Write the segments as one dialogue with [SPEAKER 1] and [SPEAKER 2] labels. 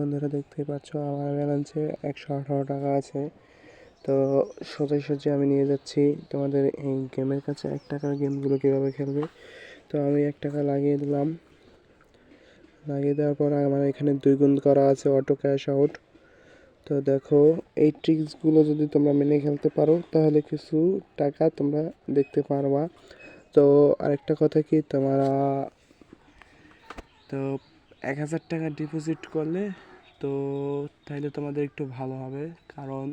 [SPEAKER 1] বন্ধুরা দেখতেই পাচ্ছ আমার ব্যালেন্সে 118 টাকা আছে। তো সোজাসুজি আমি নিয়ে যাচ্ছি তোমাদের এই গেমের কাছে 1 টাকার গেমগুলো কীভাবে খেলবে। তো আমি 1 টাকা লাগিয়ে দিলাম। লাগিয়ে দেওয়ার পর আমার এখানে 2 গুণ করা আছে অটো ক্যাশ আউট। তো দেখো এই ট্রিক্সগুলো যদি তোমরা মেনে খেলতে পারো তাহলে কিছু টাকা তোমরা দেখতে পারবা। তো আরেকটা কথা কি, তোমরা তো 1000 টাকা ডিপোজিট করলে তো তাহলে তোমাদের একটু ভালো হবে, কারণ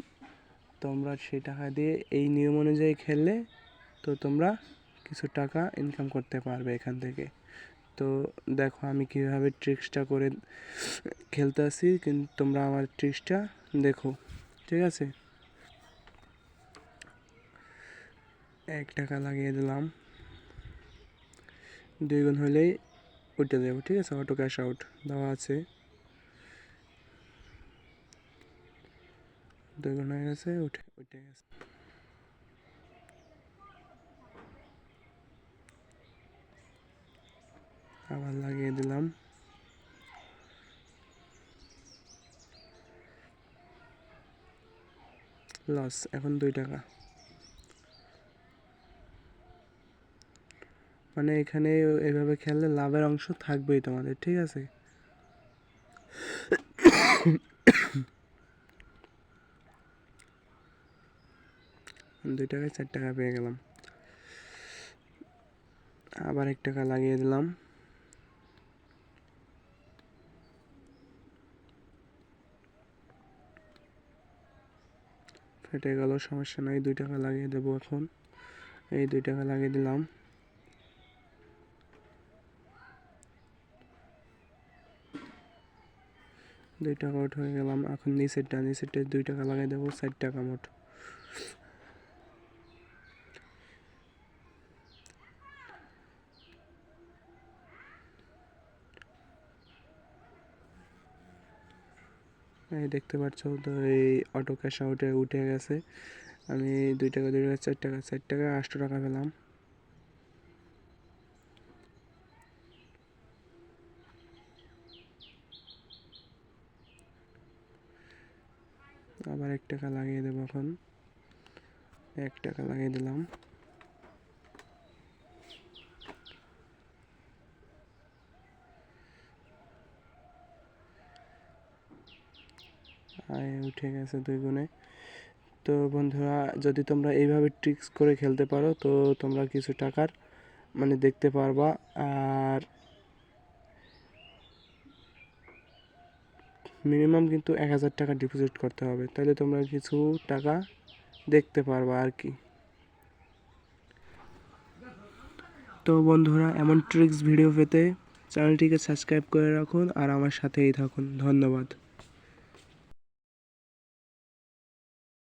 [SPEAKER 1] তোমরা সেই টাকা দিয়ে এই নিয়ম অনুযায়ী খেললে তো তোমরা কিছু টাকা ইনকাম করতে পারবে এখান থেকে। তো দেখো আমি কীভাবে ট্রিক্সটা করে খেলতে আসি, কিন্তু তোমরা আমার ট্রিক্সটা দেখো, ঠিক আছে। 1 টাকা লাগিয়ে দিলাম, 2 গুণ হলেই উঠে দেবো, ঠিক আছে। অটো ক্যাশ আউট দেওয়া আছে, 2 গুণ হয়ে গেছে, উঠে গেছে। আবার লাগিয়ে দিলাম, লস, এখন 2 টাকা। মানে এখানে এভাবে খেললে লাভের অংশ থাকবেই তোমাদের, ঠিক আছে। দুই টাকায় 4 টাকা পেয়ে গেলাম। আবার 1 টাকা লাগিয়ে দিলাম, ফেটে গেল, সমস্যা নাই, 2 টাকা লাগিয়ে দেবো এখন। এই 2 টাকা লাগিয়ে দিলাম, দুই টাকা আউট হয়ে গেলাম। এখন নিচেরটা 2 টাকা লাগিয়ে দেবো, 4 টাকা মোট। এই দেখতে পাচ্ছ তো, এই অটো ক্যাশ আউটে উঠে গেছে। আমি 2 টাকা 4 টাকা 8 টাকা পেলাম। আবার 1 টাকা লাগিয়ে দেবো এখন, 1 টাকা লাগিয়ে দিলাম। আয় উঠে গেছে 2 গুণে। তো বন্ধুরা, যদি তোমরা এইভাবে ট্রিক্স করে খেলতে পারো তো তোমরা কিছু টাকার মানে দেখতে পারবা। আর মিনিমাম কিন্তু 1000 টাকা ডিপোজিট করতে হবে, তাহলে তোমরা কিছু টাকা দেখতে পারবা আর কি। তো বন্ধুরা, এমন ট্রিক্স ভিডিও পেতে চ্যানেলটিকে সাবস্ক্রাইব করে রাখুন আর আমার সাথেই থাকুন। ধন্যবাদ।